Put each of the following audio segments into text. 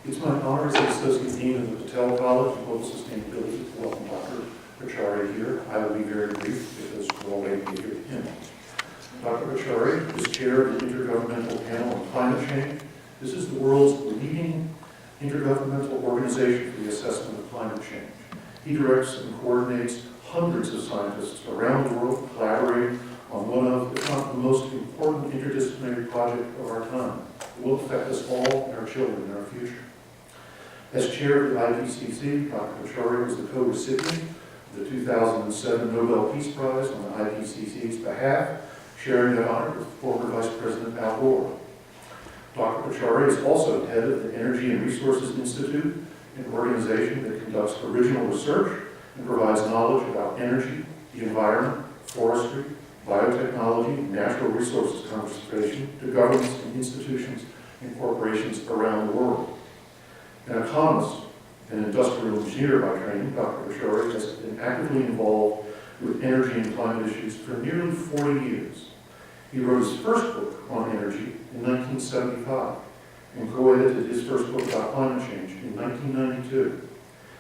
It's my honor as the Associate Dean of the Patel College of Global Sustainability to welcome Dr. Pachauri here. I will be very brief because we're all waiting to hear him. Dr. Pachauri is chair of the Intergovernmental Panel on Climate Change. This is the world's leading intergovernmental organization for the assessment of climate change. He directs and coordinates hundreds of scientists around the world collaborating on one of, if not the most important interdisciplinary project of our time. It will affect us all and our children and our future. As chair of the IPCC, Dr. Pachauri was the co-recipient of the 2007 Nobel Peace Prize on the IPCC's behalf, sharing that honor with former Vice President Al Gore. Dr. Pachauri is also head of the Energy and Resources Institute, an organization that conducts original research and provides knowledge about energy, the environment, forestry, biotechnology, natural resources conservation to governments and institutions and corporations around the world. An economist and industrial engineer by training, Dr. Pachauri has been actively involved with energy and climate issues for nearly 40 years. He wrote his first book on energy in 1975 and co-edited his first book about climate change in 1992.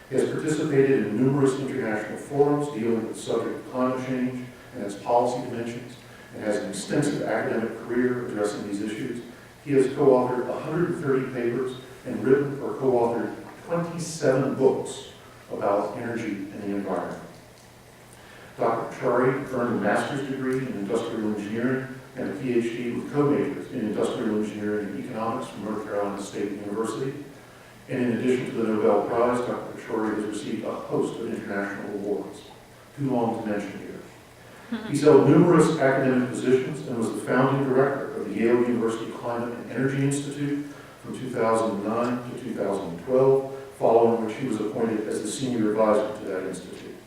He has participated in numerous international forums dealing with the subject of climate change and its policy dimensions, and has an extensive academic career addressing these issues. He has co-authored 130 papers and written or co-authored 27 books about energy and the environment. Dr. Pachauri earned a master's degree in industrial engineering and a PhD with co-majors in industrial engineering and economics from North Carolina State University. And in addition to the Nobel Prize, Dr. Pachauri has received a host of international awards, too long to mention here. He's held numerous academic positions and was the founding director of the Yale University Climate and Energy Institute from 2009 to 2012, following which he was appointed as the senior advisor to that institute.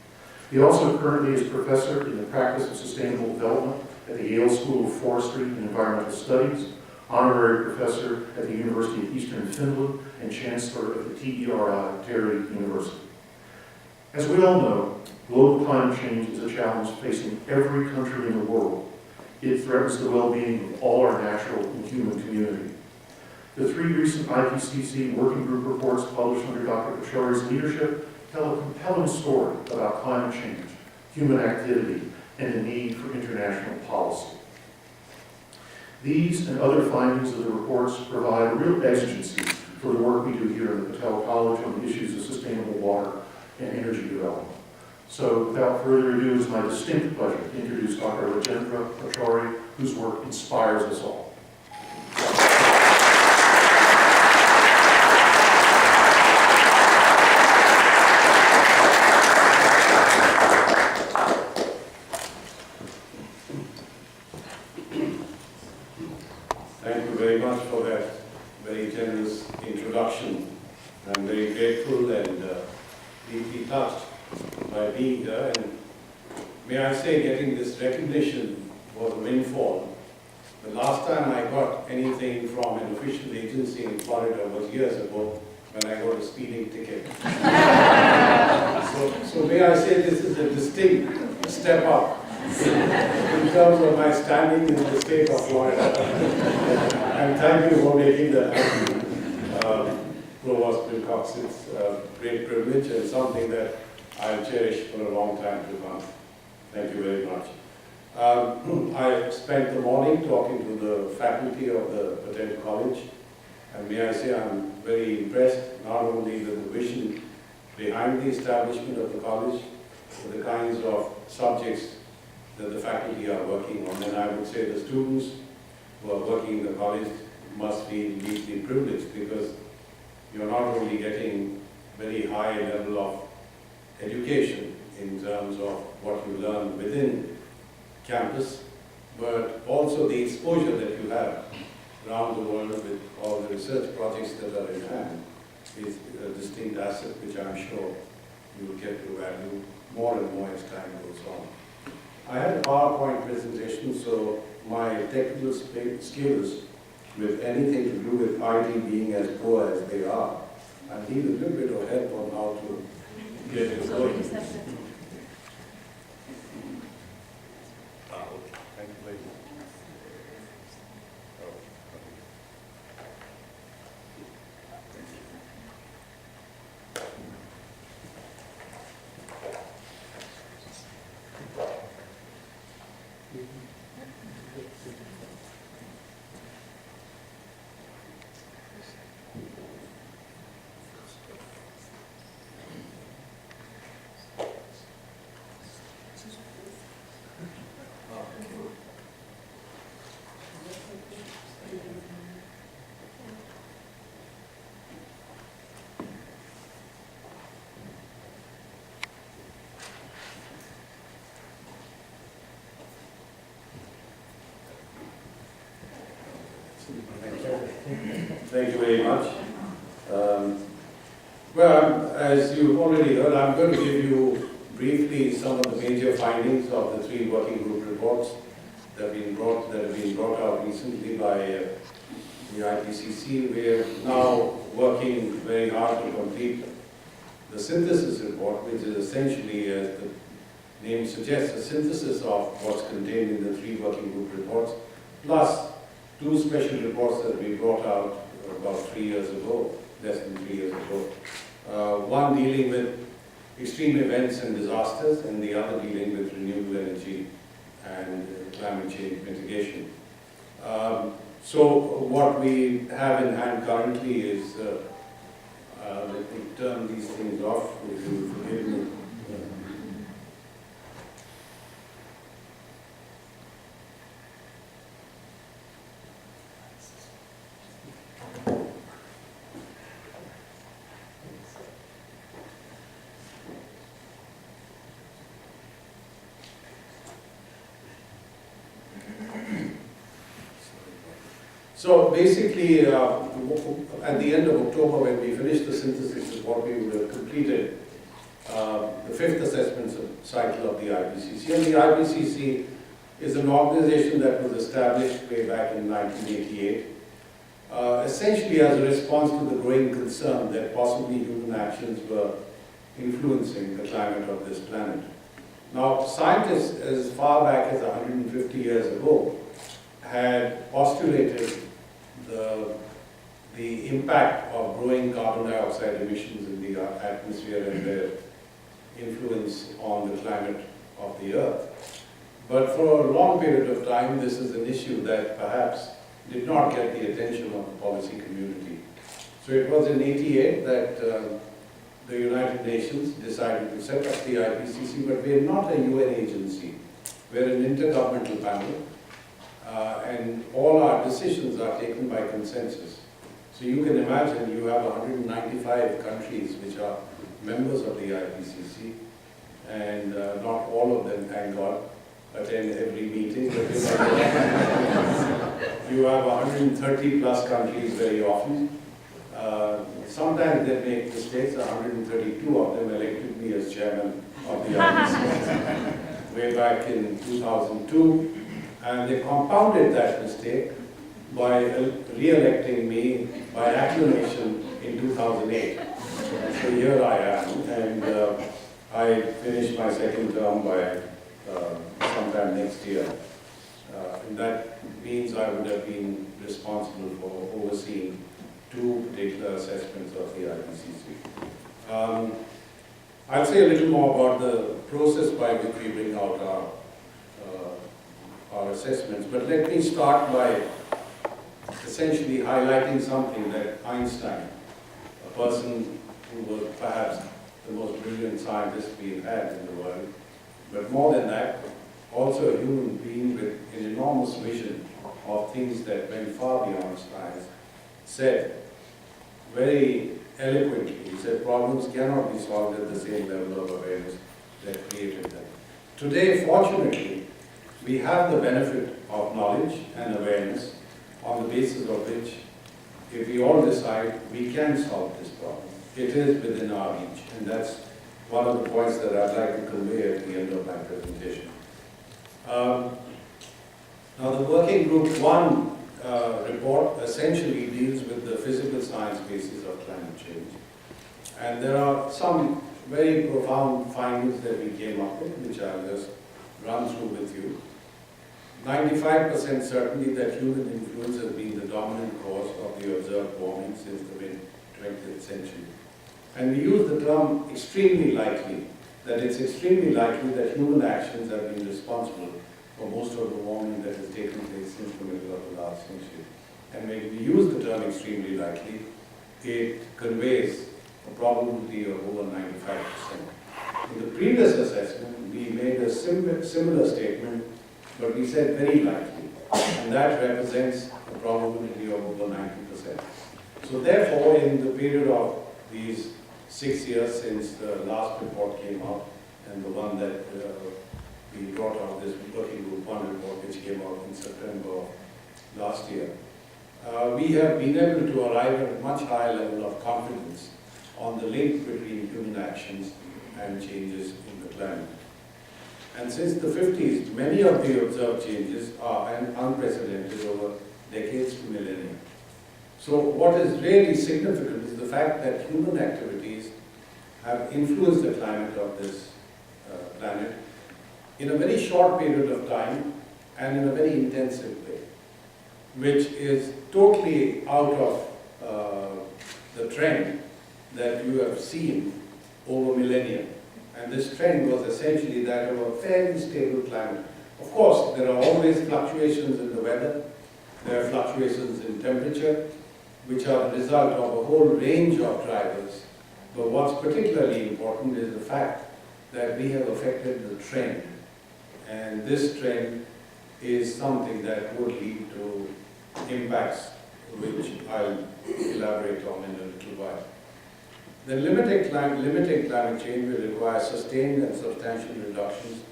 He also currently is professor in the practice of sustainable development at the Yale School of Forestry and Environmental Studies, honorary professor at the University of Eastern Finland, and chancellor of the TERI, Terry University. As we all know, global climate change is a challenge facing every country in the world. It threatens the well-being of all our natural and human community. The three recent IPCC working group reports published under Dr. Pachauri's leadership tell a compelling story about climate change, human activity, and the need for international policy. These and other findings of the reports provide a real exigency for the work we do here in the Patel College on the issues of sustainable water and energy development. So without further ado, it's my distinct pleasure to introduce Dr. Rajendra Pachauri, whose work inspires us all. Thank you very much for that very generous introduction. I'm very grateful and deeply touched by being here. And may I say, getting this recognition was a windfall. The last time I got anything from an official agency in Florida was years ago when I got a speeding ticket. so may I say this is a distinct step up in terms of my standing in the state of Florida. And thank you for making that happen, Provost Wilcox. It's a great privilege and something that I'll cherish for a long time to come. Thank you very much. I spent the morning talking to the faculty of the Patel College, and may I say I'm very impressed not only with the vision behind the establishment of the college, but the kinds of subjects that the faculty are working on. And I would say the students who are working in the college must feel deeply privileged, because you're not only getting very high level of education in terms of what you learn within campus, but also the exposure that you have around the world with all the research projects that are in hand is a distinct asset which I'm sure you will get to value more and more as time goes on. I had a PowerPoint presentation, so my technical skills with anything to do with IT being as poor as they are, I need a little bit of help on how to get it going. Thank you very much. Thank you very much. Well, as you've already heard, I'm going to give you briefly some of the major findings of the 3 working group reports that have been brought out recently by the IPCC. We're now working very hard to complete the synthesis report, which is essentially, as the name suggests, a synthesis of what's contained in the 3 working group reports, plus 2 special reports that we brought out about 3 years ago, less than 3 years ago. One dealing with extreme events and disasters, and the other dealing with renewable energy and climate change mitigation. So what we have in hand currently is, let me turn these things off, if you forgive me. So basically, at the end of October, when we finished the synthesis report, we would have completed the 5th assessment cycle of the IPCC. And the IPCC is an organization that was established way back in 1988, essentially as a response to the growing concern that possibly human actions were influencing the climate of this planet. Now, scientists as far back as 150 years ago had postulated the impact of growing carbon dioxide emissions in the atmosphere and their influence on the climate of the Earth. But for a long period of time, this is an issue that perhaps did not get the attention of the policy community. So it was in '88 that the United Nations decided to set up the IPCC, but we're not a UN agency. We're an intergovernmental panel. And all our decisions are taken by consensus. So you can imagine you have 195 countries which are members of the IPCC, and not all of them, thank God, attend every meeting. But you have 130 plus countries very often. Sometimes they make mistakes. 132 of them elected me as chairman of the IPCC way back in 2002. And they compounded that mistake by re-electing me by acclamation in 2008. So here I am, and I finished my 2nd term by sometime next year. And that means I would have been responsible for overseeing 2 particular assessments of the IPCC. I'll say a little more about the process by which we bring out our assessments, but let me start by essentially highlighting something that Einstein, a person who was perhaps the most brilliant scientist we've had in the world, but more than that, also a human being with an enormous vision of things that went far beyond science, said very eloquently, he said, problems cannot be solved at the same level of awareness that created them. Today, fortunately, we have the benefit of knowledge and awareness on the basis of which, if we all decide, we can solve this problem. It is within our reach, and that's one of the points that I'd like to convey at the end of my presentation. Now, the Working Group 1 report essentially deals with the physical science basis of climate change. And there are some very profound findings that we came up with, which I'll just run through with you. 95% certainty that human influence has been the dominant cause of the observed warming since the mid-20th century. And we use the term extremely likely, that it's extremely likely that human actions have been responsible for most of the warming that has taken place since the middle of the last century. And when we use the term extremely likely, it conveys a probability of over 95%. In the previous assessment, we made a similar statement, but we said very likely, and that represents a probability of over 90%. So therefore, in the period of these 6 years since the last report came out, and the one that we brought out, this working group 1 report, which came out in September of last year, we have been able to arrive at a much higher level of confidence on the link between human actions and changes in the climate. And since the 50s, many of the observed changes are unprecedented over decades to millennia. So what is really significant is the fact that human activities have influenced the climate of this planet in a very short period of time and in a very intensive way, which is totally out of the trend that you have seen over millennia. And this trend was essentially that of a fairly stable climate. Of course, there are always fluctuations in the weather, there are fluctuations in temperature, which are the result of a whole range of drivers. But what's particularly important is the fact that we have affected the trend. And this trend is something that would lead to impacts, which I'll elaborate on in a little while. The limiting climate change will require sustained and substantial reductions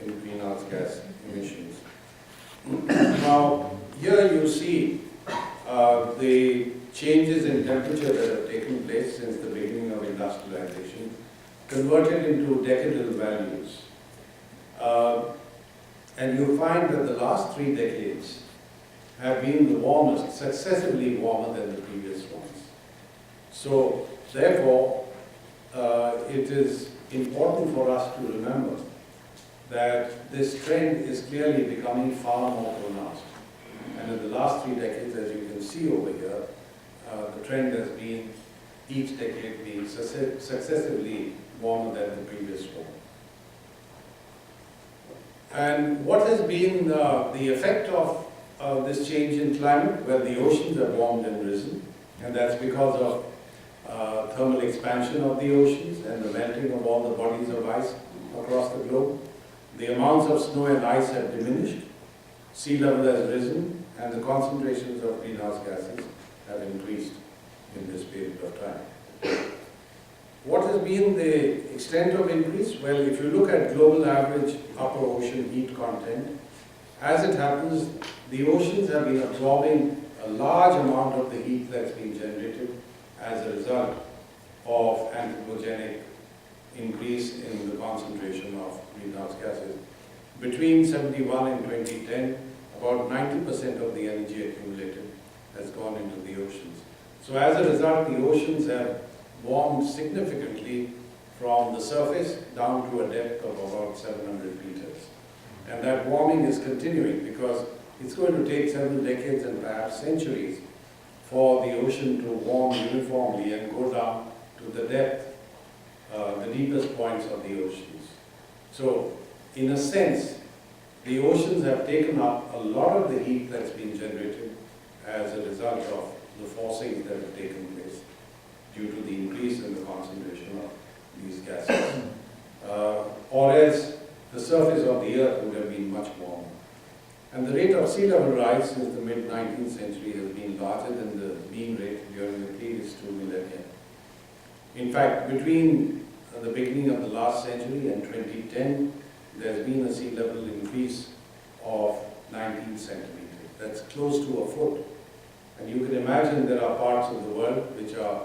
in greenhouse gas emissions. Now, here you see the changes in temperature that have taken place since the beginning of industrialization, converted into decadal values. And you find that the last 3 decades have been the warmest, successively warmer than the previous ones. So, therefore, it is important for us to remember that this trend is clearly becoming far more pronounced. And in the last 3 decades, as you can see over here, the trend has been each decade being successively warmer than the previous one. And what has been the effect of this change in climate? Well, the oceans have warmed and risen, and that's because of thermal expansion of the oceans and the melting of all the bodies of ice across the globe. The amounts of snow and ice have diminished, sea level has risen, and the concentrations of greenhouse gases have increased in this period of time. What has been the extent of increase? Well, if you look at global average upper ocean heat content, as it happens, the oceans have been absorbing a large amount of the heat that's been generated as a result of anthropogenic increase in the concentration of greenhouse gases. Between 71 and 2010, about 90% of the energy accumulated has gone into the oceans. So as a result, the oceans have warmed significantly from the surface down to a depth of about 700 meters. And that warming is continuing because it's going to take several decades and perhaps centuries for the ocean to warm uniformly and go down to the depth, the deepest points of the oceans. So, in a sense, the oceans have taken up a lot of the heat that's been generated as a result of the forcings that have taken place due to the increase in the concentration of these gases. Or else the surface of the earth would have been much warmer. And the rate of sea level rise since the mid-19th century has been larger than the mean rate during the previous 2 millennia. In fact, between the beginning of the last century and 2010, there's been a sea level increase of 19 centimeters. That's close to a foot. And you can imagine there are parts of the world which are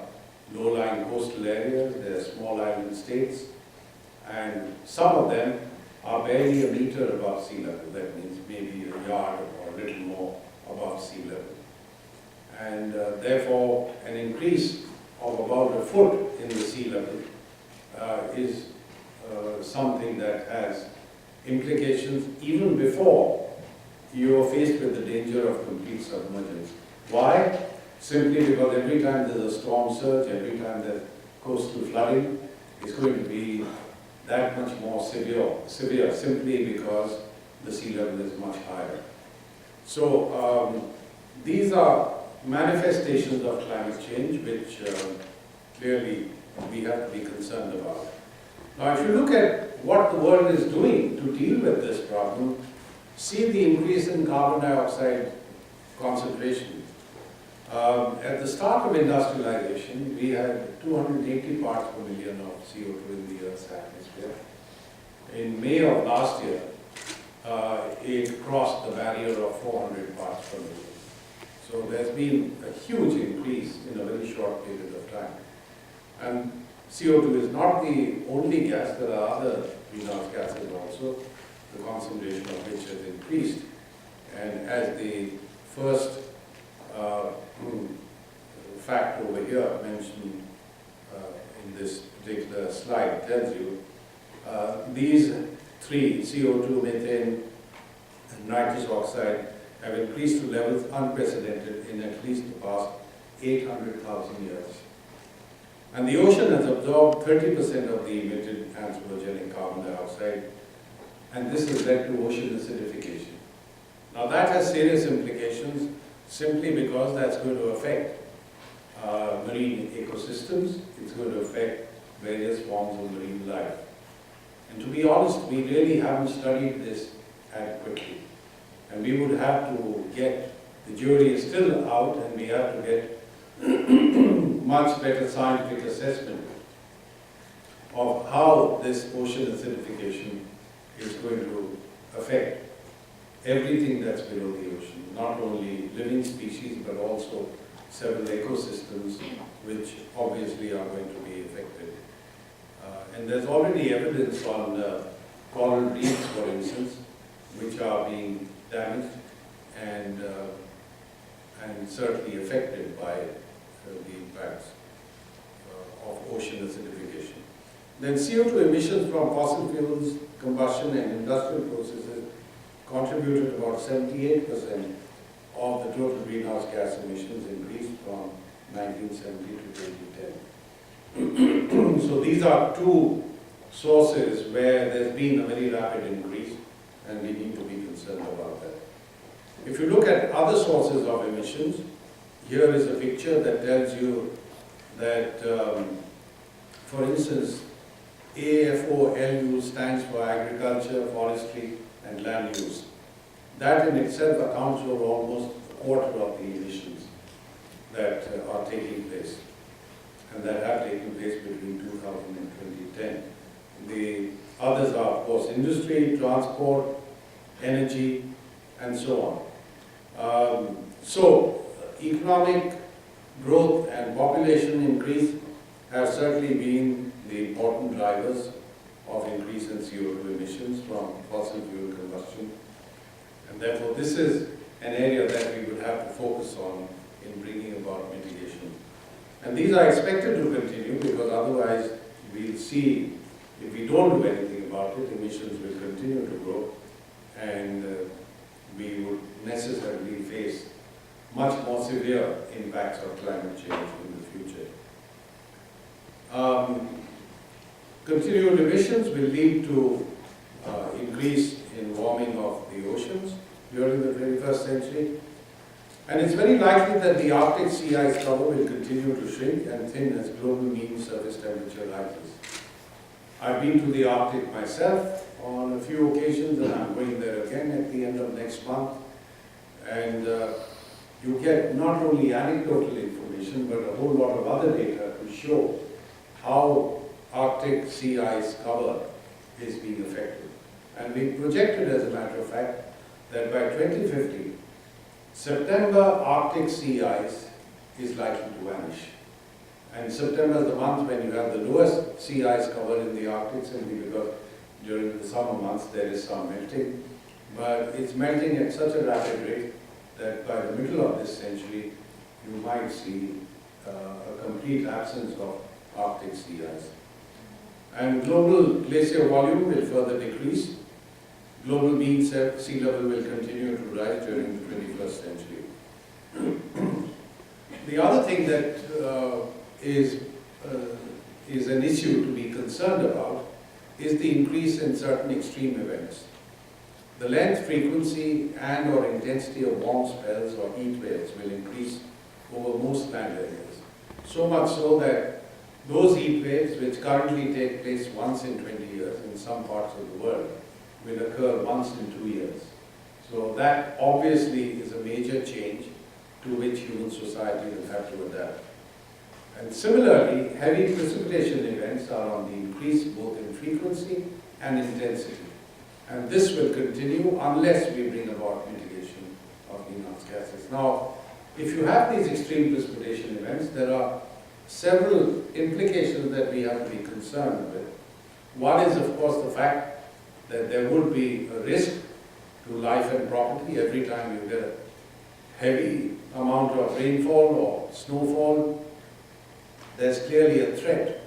low-lying coastal areas, there are small island states, and some of them are barely a meter above sea level. That means maybe a yard or a little more above sea level. And therefore, an increase of about a foot in the sea level is something that has implications even before you are faced with the danger of complete submergence. Why? Simply because every time there's a storm surge, every time there's coastal flooding, it's going to be that much more severe simply because the sea level is much higher. So these are manifestations of climate change which clearly we have to be concerned about. Now, if you look at what the world is doing to deal with this problem, see the increase in carbon dioxide concentration. At the start of industrialization, we had 280 parts per million of CO2 in the Earth's atmosphere. In May of last year, it crossed the barrier of 400 parts per million. So there's been a huge increase in a very short period of time. And CO2 is not the only gas, there are other greenhouse gases also, the concentration of which has increased. And as the first fact over here mentioned in this particular slide tells you, these three, CO2, methane, and nitrous oxide, have increased to levels unprecedented in at least the past 800,000 years. And the ocean has absorbed 30% of the emitted anthropogenic carbon dioxide, and this has led to ocean acidification. Now that has serious implications simply because that's going to affect marine ecosystems, it's going to affect various forms of marine life. And to be honest, we really haven't studied this adequately. And we would have to get, the jury is still out, and we have to get much better scientific assessment of how this ocean acidification is going to affect everything that's below the ocean, not only living species, but also several ecosystems which obviously are going to be affected. And there's already evidence on coral reefs, for instance, which are being damaged and certainly affected by the impacts of ocean acidification. Then CO2 emissions from fossil fuels, combustion and industrial processes contributed about 78% of the total greenhouse gas emissions increased from 1970 to 2010. So these are two sources where there's been a very rapid increase, and we need to be concerned about that. If you look at other sources of emissions, here is a picture that tells you that, for instance, AFOLU stands for agriculture, forestry, and land use. That in itself accounts for almost a quarter of the emissions that are taking place, and that have taken place between 2000 and 2010. The others are, of course, industry, transport, energy, and so on. So, economic growth and population increase have certainly been the important drivers of increase in CO2 emissions from fossil fuel combustion. And therefore, this is an area that we would have to focus on in bringing about mitigation. And these are expected to continue because otherwise we'll see, if we don't do anything about it, emissions will continue to grow, and we would necessarily face much more severe impacts of climate change in the future. Continued emissions will lead to increase in warming of the oceans during the 21st century. And it's very likely that the Arctic sea ice cover will continue to shrink and thin as global mean surface temperature rises. I've been to the Arctic myself on a few occasions, and I'm going there again at the end of next month. And you get not only anecdotal information, but a whole lot of other data to show how Arctic sea ice cover is being affected. And we projected, as a matter of fact, that by 2050, September Arctic sea ice is likely to vanish. And September is the month when you have the lowest sea ice cover in the Arctic, simply because during the summer months there is some melting. But it's melting at such a rapid rate that by the middle of this century, you might see a complete absence of Arctic sea ice. And global glacier volume will further decrease. Global mean sea level will continue to rise during the 21st century. The other thing that is an issue to be concerned about is the increase in certain extreme events. the length, frequency, and or intensity of warm spells or heat waves will increase over most land areas. So much so that those heat waves, which currently take place once in 20 years in some parts of the world, will occur once in 2 years. So that obviously is a major change to which human society will have to adapt. And similarly, heavy precipitation events are on the increase both in frequency and intensity. And this will continue unless we bring about mitigation of greenhouse gases. Now, if you have these extreme precipitation events, there are several implications that we have to be concerned with. One is, of course, the fact that there would be a risk to life and property every time you get a heavy amount of rainfall or snowfall. There's clearly a threat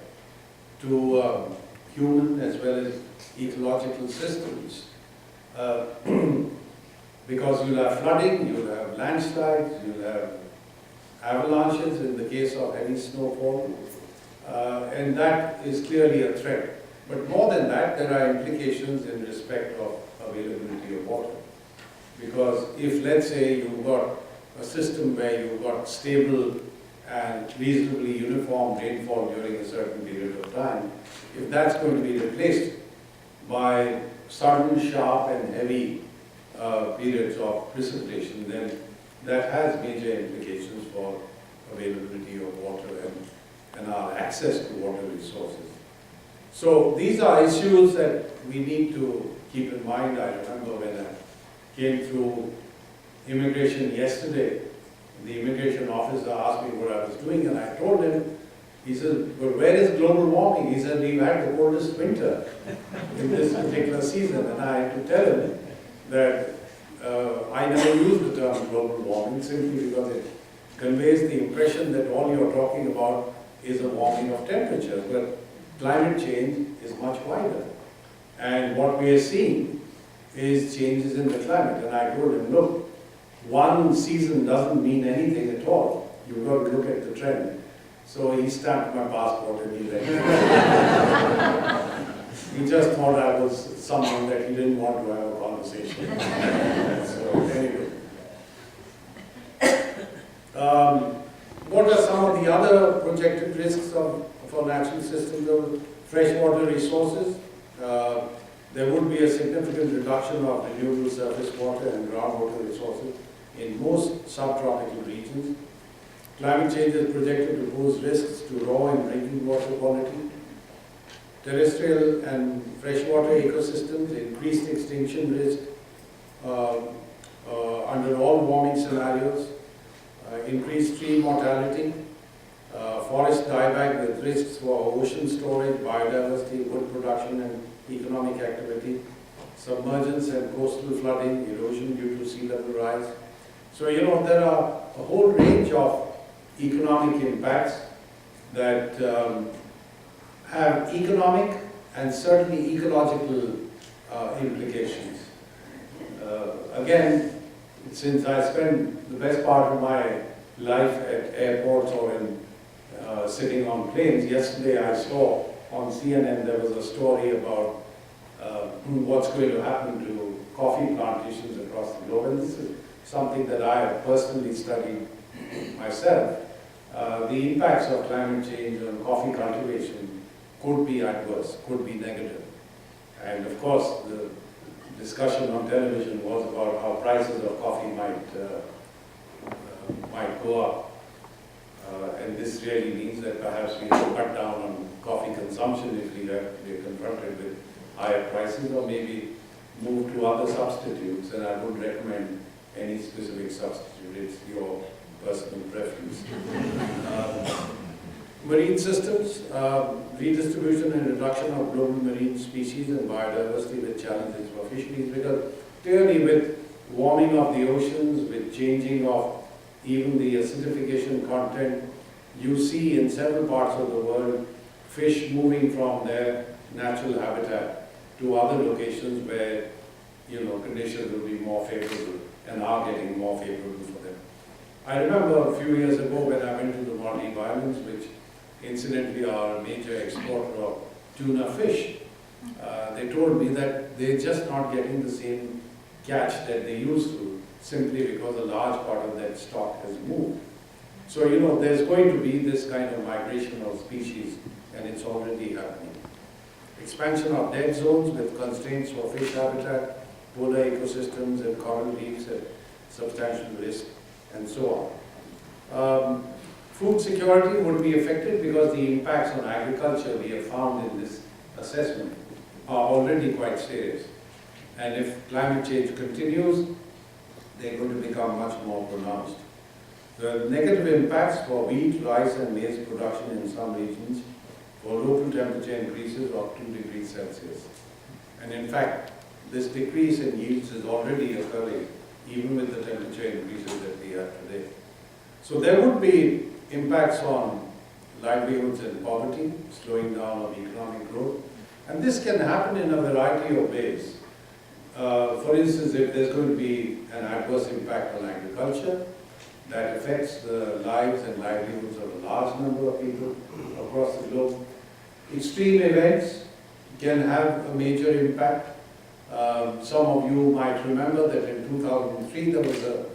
to human as well as ecological systems. Because you'll have flooding, you'll have landslides, you'll have avalanches in the case of heavy snowfall, and that is clearly a threat. But more than that, there are implications in respect of availability of water. Because if, let's say, you've got a system where you've got stable and reasonably uniform rainfall during a certain period of time, if that's going to be replaced by sudden, sharp and heavy periods of precipitation, then that has major implications for availability of water and our access to water resources. So these are issues that we need to keep in mind. I remember when I came through immigration yesterday, the immigration officer asked me what I was doing, and I told him, he said, "But where is global warming?" He said, "We've had the coldest winter in this particular season." And I had to tell him that I never use the term global warming simply because it conveys the impression that all you're talking about is a warming of temperature. But climate change is much wider. And what we are seeing is changes in the climate. And I told him, look, one season doesn't mean anything at all. You've got to look at the trend. So he stamped my passport and he left. He just thought I was someone that he didn't want to have a conversation. So anyway. What are some of the other projected risks of our natural systems of freshwater resources? There would be a significant reduction of renewable surface water and groundwater resources in most subtropical regions. Climate change is projected to pose risks to raw and drinking water quality. Terrestrial and freshwater ecosystems, increased extinction risk under all warming scenarios, increased tree mortality, forest dieback with risks for ocean storage, biodiversity, wood production and economic activity, submergence and coastal flooding, erosion due to sea level rise. So, there are a whole range of economic impacts that have economic and certainly ecological implications. Again, since I spend the best part of my life at airports or in sitting on planes, yesterday I saw on CNN there was a story about what's going to happen to coffee plantations across the globe, and this is something that I have personally studied myself. The impacts of climate change on coffee cultivation could be adverse, could be negative. And of course, the discussion on television was about how prices of coffee might go up. And this really means that perhaps we will cut down on coffee consumption if we are confronted with higher prices, or maybe move to other substitutes. And I would recommend any specific substitute. It's your personal preference. Marine systems, redistribution and reduction of global marine species and biodiversity with challenges for fisheries, because clearly with warming of the oceans, with changing of even the acidification content, you see in several parts of the world fish moving from their natural habitat to other locations where conditions will be more favorable and are getting more favorable for them. I remember a few years ago when I went to the Maldives Islands, which incidentally are a major exporter of tuna fish. They told me that they're just not getting the same catch that they used to, simply because a large part of that stock has moved. So, you know, there's going to be this kind of migration of species, and it's already happening. Expansion of dead zones with constraints for fish habitat, polar ecosystems and coral reefs at substantial risk, and so on. Food security would be affected because the impacts on agriculture we have found in this assessment are already quite serious. And if climate change continues, they're going to become much more pronounced. The negative impacts for wheat, rice and maize production in some regions for local temperature increases of 2 degrees Celsius. And in fact, this decrease in yields is already occurring even with the temperature increases that we have today. So there would be impacts on livelihoods and poverty, slowing down of economic growth. And this can happen in a variety of ways. For instance, if there's going to be an adverse impact on agriculture that affects the lives and livelihoods of a large number of people across the globe, extreme events can have a major impact. Some of you might remember that in 2003 there was a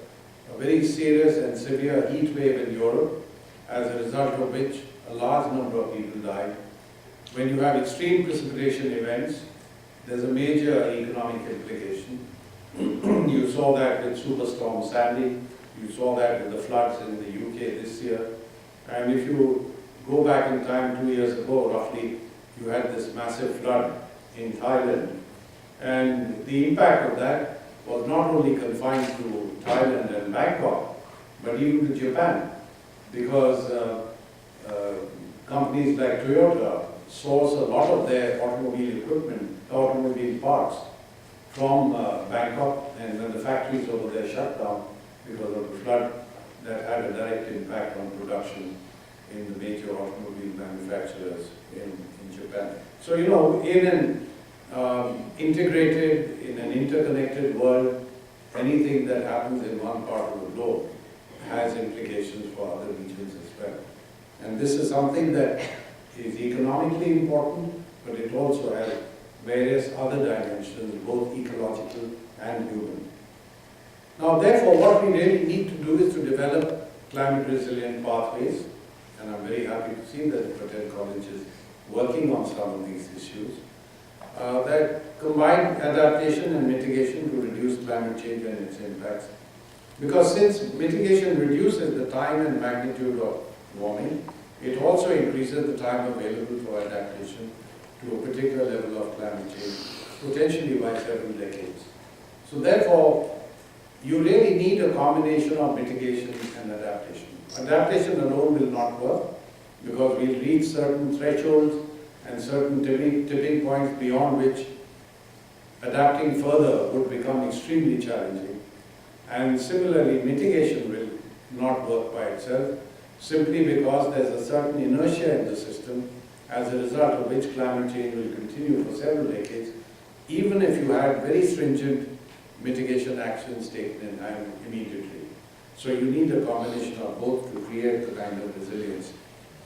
very serious and severe heat wave in Europe, as a result of which a large number of people died. When you have extreme precipitation events, there's a major economic implication. You saw that with Superstorm Sandy, you saw that with the floods in the UK this year, and if you go back in time 2 years ago, roughly, you had this massive flood in Thailand. And the impact of that was not only confined to Thailand and Bangkok, but even to Japan, because companies like Toyota source a lot of their automobile equipment, automobile parts from Bangkok, and when the factories over there shut down because of the flood, that had a direct impact on production in the major automobile manufacturers in Japan. So, you know, in an integrated, in an interconnected world, anything that happens in one part of the globe has implications for other regions as well. And this is something that is economically important, but it also has various other dimensions, both ecological and human. Now, therefore, what we really need to do is to develop climate resilient pathways, and I'm very happy to see that Patel College is working on some of these issues, that combine adaptation and mitigation to reduce climate change and its impacts. Because since mitigation reduces the time and magnitude of warming, it also increases the time available for adaptation to a particular level of climate change, potentially by several decades. So therefore, you really need a combination of mitigation and adaptation. Adaptation alone will not work, because we'll reach certain thresholds and certain tipping points beyond which adapting further would become extremely challenging. And similarly, mitigation will not work by itself, simply because there's a certain inertia in the system, as a result of which climate change will continue for several decades, even if you had very stringent mitigation actions taken in hand immediately. So you need a combination of both to create the kind of resilience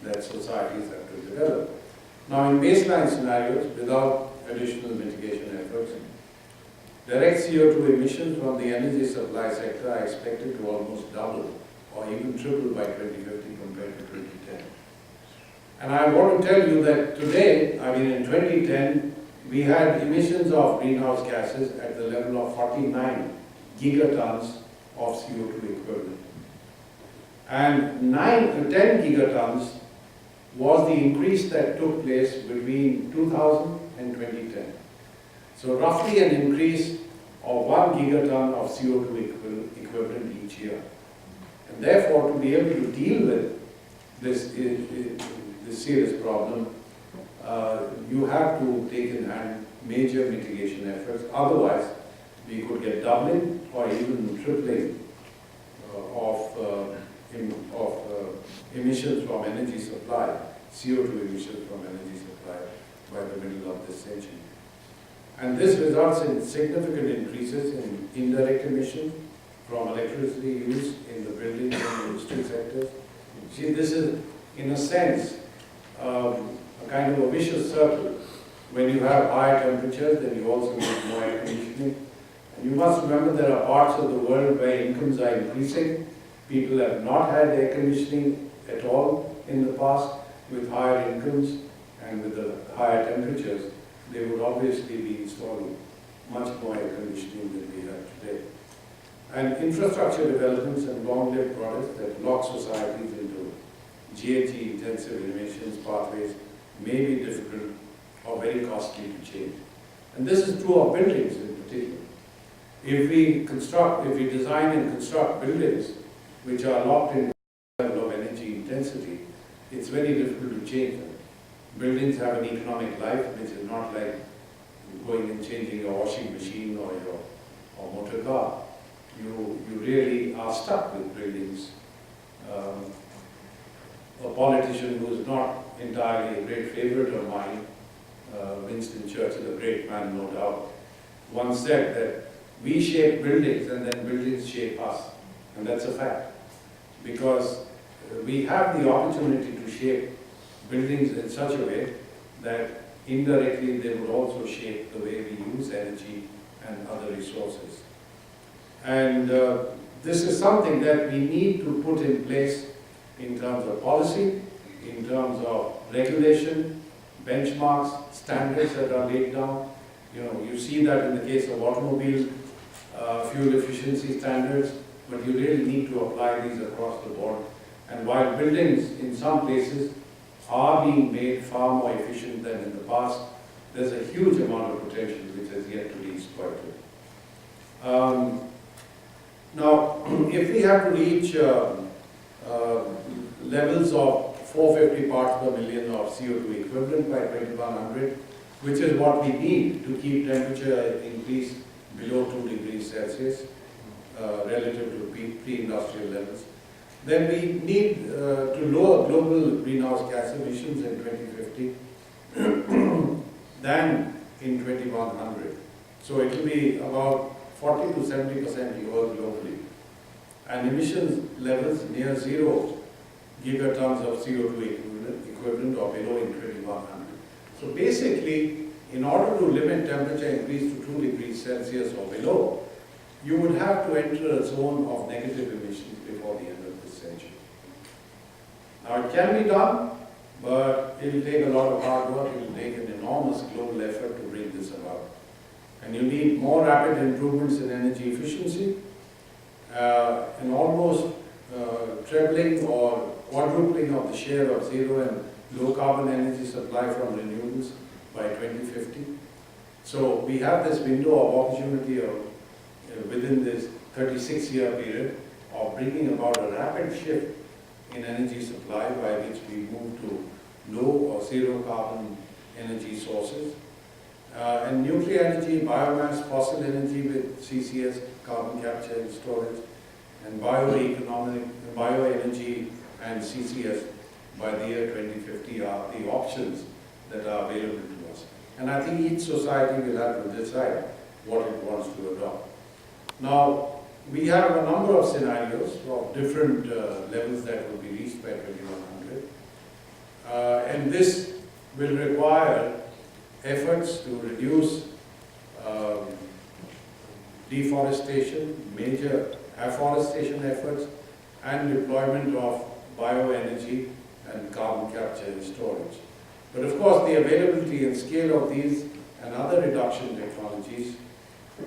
that societies have to develop. Now, in baseline scenarios, without additional mitigation efforts, direct CO2 emissions from the energy supply sector are expected to almost double or even triple by 2050 compared to 2010. And I want to tell you that today, in 2010, we had emissions of greenhouse gases at the level of 49 gigatons of CO2 equivalent. And 10 gigatons was the increase that took place between 2000 and 2010. So roughly an increase of 1 gigaton of CO2 equivalent each year. And therefore, to be able to deal with this serious problem, you have to take in hand major mitigation efforts. Otherwise, we could get doubling or even tripling of emissions from energy supply, CO2 emissions from energy supply by the middle of this century. And this results in significant increases in indirect emissions from electricity use in the building and industry sectors. See, this is, in a sense, a kind of a vicious circle. When you have higher temperatures, then you also need more air conditioning, You must remember there are parts of the world where incomes are increasing. People have not had air conditioning at all in the past. With higher incomes and with the higher temperatures, they would obviously be installing much more air conditioning than we have today. And infrastructure developments and long-lived products that lock societies into GHG-intensive emissions pathways may be difficult or very costly to change. And this is true of buildings in particular. If we design and construct buildings which are locked in level of energy intensity, it's very difficult to change them. Buildings have an economic life which is not like going and changing your washing machine or your motor car. You really are stuck with buildings. A politician who is not entirely a great favorite of mine, Winston Churchill, a great man no doubt, once said that we shape buildings and then buildings shape us. And that's a fact. Because we have the opportunity to shape buildings in such a way that indirectly they would also shape the way we use energy and other resources. And this is something that we need to put in place in terms of policy, in terms of regulation, benchmarks, standards that are laid down. You see that in the case of automobile fuel efficiency standards, but you really need to apply these across the board. And while buildings in some places are being made far more efficient than in the past, there's a huge amount of potential which has yet to be exploited. Now, if we have to reach levels of 450 parts per million of CO2 equivalent by 2100, which is what we need to keep temperature increase below 2 degrees Celsius relative to pre-industrial levels, then we need to lower global greenhouse gas emissions in 2050 than in 2100. So it will be about 40 to 70% lower globally. And emissions levels near 0 gigatons of CO2 equivalent or below in 2100. So basically, in order to limit temperature increase to 2 degrees Celsius or below, you would have to enter a zone of negative emissions before the end of this century. Now it can be done, but it will take a lot of hard work, it will take an enormous global effort to bring this about. And you need more rapid improvements in energy efficiency, and almost trebling or quadrupling of the share of zero and low carbon energy supply from renewables by 2050. So we have this window of opportunity of, within this 36-year period of bringing about a rapid shift in energy supply by which we move to low or zero carbon energy sources. And nuclear energy, biomass, fossil energy with CCS, carbon capture and storage, and bioenergy and CCS by the year 2050 are the options that are available to us. And I think each society will have to decide what it wants to adopt. Now, we have a number of scenarios of different levels that will be reached by 2100. And this will require efforts to reduce deforestation, major afforestation efforts, and deployment of bioenergy and carbon capture and storage. But of course, the availability and scale of these and other reduction technologies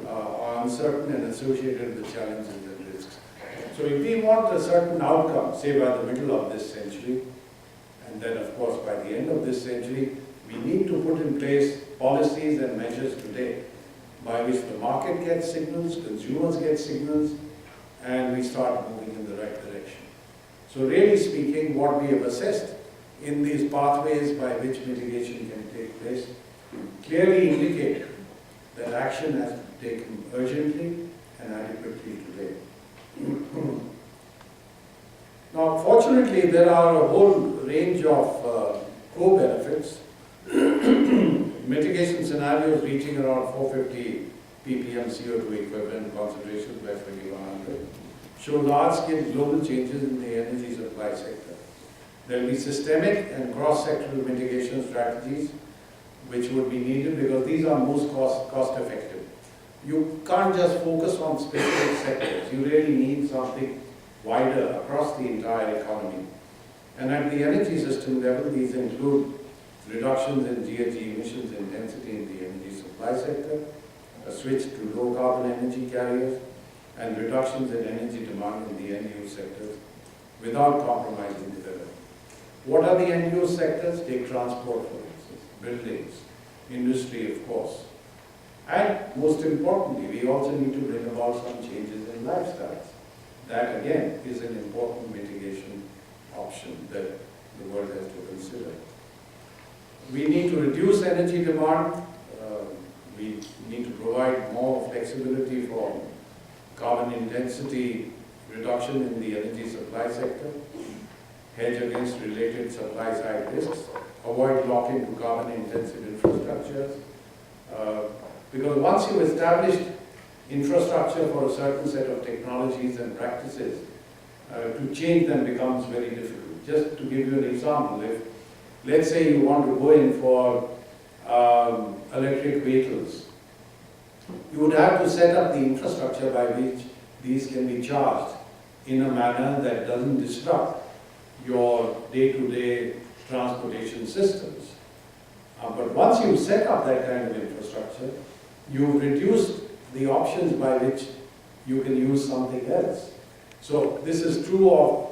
are uncertain and associated with challenges and risks. So if we want a certain outcome, say by the middle of this century, and then of course by the end of this century, we need to put in place policies and measures today by which the market gets signals, consumers get signals, and we start moving in the right direction. So really speaking, what we have assessed in these pathways by which mitigation can take place clearly indicate that action has to be taken urgently and adequately today. Now, fortunately, there are a whole range of co-benefits, mitigation scenarios reaching around 450 ppm CO2 equivalent concentrations by 2100 show large-scale global changes in the energy supply sector. There will be systemic and cross-sectoral mitigation strategies which would be needed because these are most cost-effective. you can't just focus on specific sectors. You really need something wider across the entire economy. And at the energy system level, these include reductions in GHG emissions intensity in the energy supply sector, a switch to low carbon energy carriers, and reductions in energy demand in the end-use sectors without compromising development. What are the end-use sectors? Take transport, for instance, buildings, industry, of course. And most importantly, we also need to bring about some changes in lifestyles. That, again, is an important mitigation option that the world has to consider. We need to reduce energy demand. We need to provide more flexibility for carbon intensity reduction in the energy supply sector, hedge against related supply side risks, avoid locking to carbon intensive infrastructures. Because once you establish infrastructure for a certain set of technologies and practices, to change them becomes very difficult. Just to give you an example, if let's say you want to go in for electric vehicles, you would have to set up the infrastructure by which these can be charged in a manner that doesn't disrupt your day-to-day transportation systems. But once you set up that kind of infrastructure, you've reduced the options by which you can use something else. So this is true of,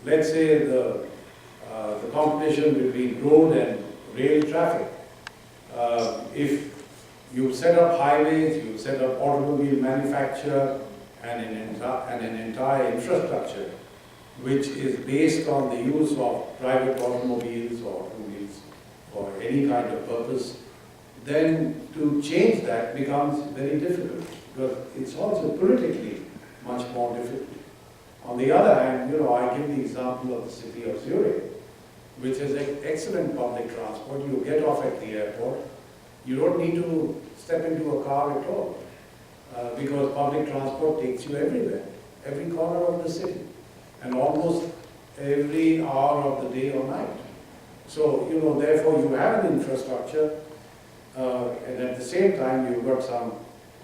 let's say, the competition between road and rail traffic. If you set up highways, you set up automobile manufacture and an entire infrastructure which is based on the use of private automobiles or automobiles for any kind of purpose, then to change that becomes very difficult because it's also politically much more difficult. On the other hand, I give the example of the city of Zurich, which has excellent public transport. You get off at the airport, you don't need to step into a car at all because public transport takes you everywhere, every corner of the city, and almost every hour of the day or night. So, therefore you have an infrastructure and at the same time you've got some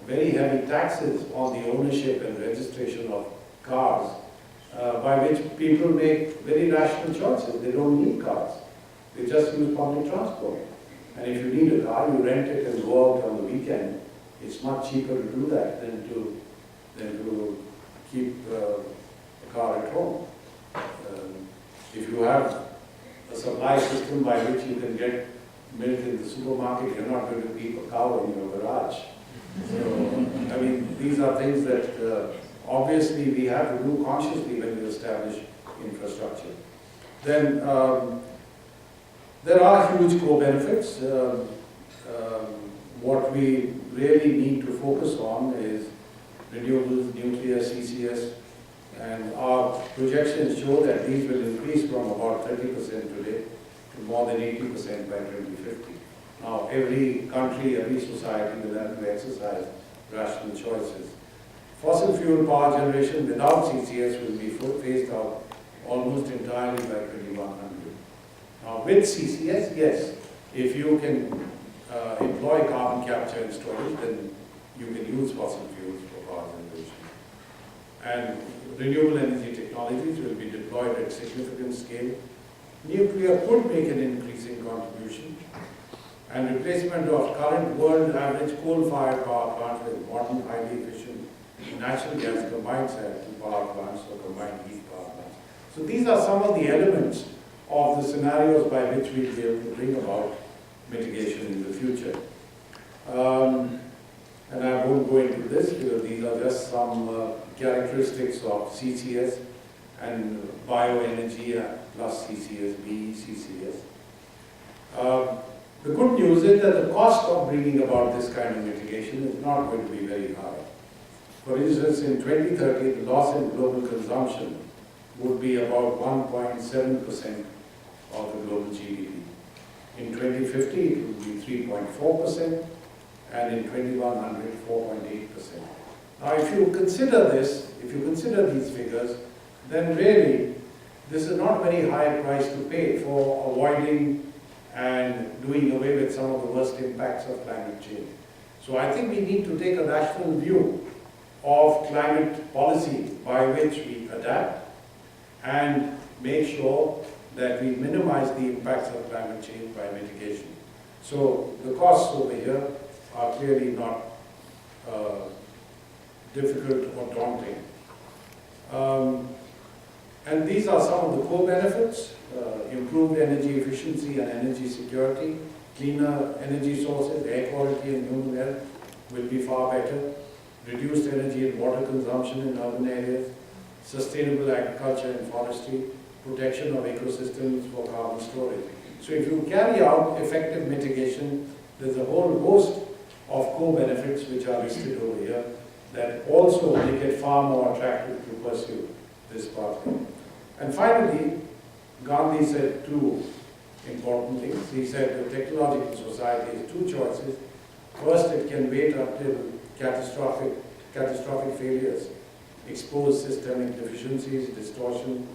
very heavy taxes on the ownership and registration of cars by which people make very rational choices. They don't need cars. They just use public transport. And if you need a car, you rent it and go out on the weekend. It's much cheaper to do that than to keep a car at home. If you have a supply system by which you can get milk in the supermarket, you're not going to keep a cow in your garage. So, these are things that obviously we have to do consciously when we establish infrastructure. Then there are huge co-benefits. What we really need to focus on is renewables, nuclear, CCS, and our projections show that these will increase from about 30% today to more than 80% by 2050. Now, every country, every society will have to exercise rational choices. Fossil fuel power generation without CCS will be phased out almost entirely by 2100. Now, with CCS, yes, if you can employ carbon capture and storage, then you can use fossil fuels for power generation. And renewable energy technologies will be deployed at significant scale. Nuclear could make an increasing contribution, and replacement of current world average coal-fired power plants with modern, highly efficient natural gas combined cycle power plants or combined heat power plants. So these are some of the elements of the scenarios by which we will be able to bring about mitigation in the future. And I won't go into this because these are just some characteristics of CCS and bioenergy plus CCS, BE-CCS. The good news is that the cost of bringing about this kind of mitigation is not going to be very high. For instance, in 2030, the loss in global consumption would be about 1.7% of the global GDP. In 2050, it would be 3.4%, and in 2100, 4.8%. Now, if you consider this, if you consider these figures, then really, this is not a very high price to pay for avoiding and doing away with some of the worst impacts of climate change. So I think we need to take a rational view of climate policy by which we adapt and make sure that we minimize the impacts of climate change by mitigation. So the costs over here are clearly not difficult or daunting. And these are some of the core benefits: improved energy efficiency and energy security, cleaner energy sources, air quality and human health will be far better, reduced energy and water consumption in urban areas, sustainable agriculture and forestry, protection of ecosystems for carbon storage. So if you carry out effective mitigation, there's a whole host of co-benefits which are listed over here that also make it far more attractive to pursue this pathway. And finally, Gandhi said two important things. He said the technological society has two choices. First, it can wait until catastrophic failures expose systemic deficiencies, distortion,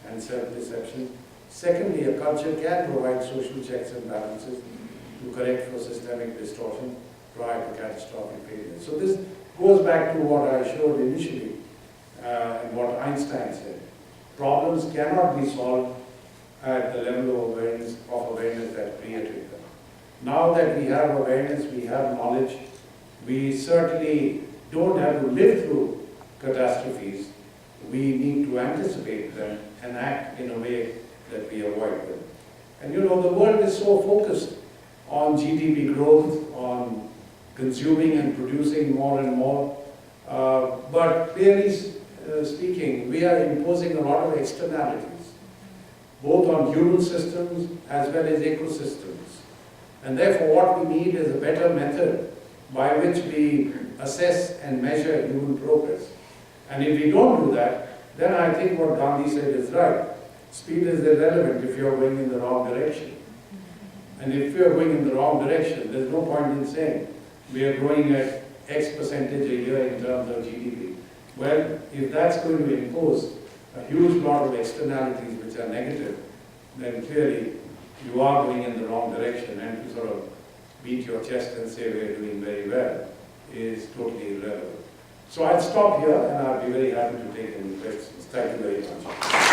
and self-deception. Secondly, a culture can provide social checks and balances to correct for systemic distortion prior to catastrophic failure. So this goes back to what I showed initially and what Einstein said. Problems cannot be solved at the level of awareness that created them. Now that we have awareness, we have knowledge, we certainly don't have to live through catastrophes. We need to anticipate them and act in a way that we avoid them. And you know, the world is so focused on GDP growth, on consuming and producing more and more, but clearly speaking, we are imposing a lot of externalities, both on human systems as well as ecosystems. And therefore what we need is a better method by which we assess and measure human progress. And if we don't do that, then I think what Gandhi said is right. Speed is irrelevant if you're going in the wrong direction. And if you're going in the wrong direction, there's no point in saying we are growing at X percentage a year in terms of GDP. Well, if that's going to impose a huge lot of externalities which are negative, then clearly you are going in the wrong direction, and to sort of beat your chest and say we're doing very well is totally irrelevant. So I'll stop here and I'll be very happy to take any questions. Thank you very much.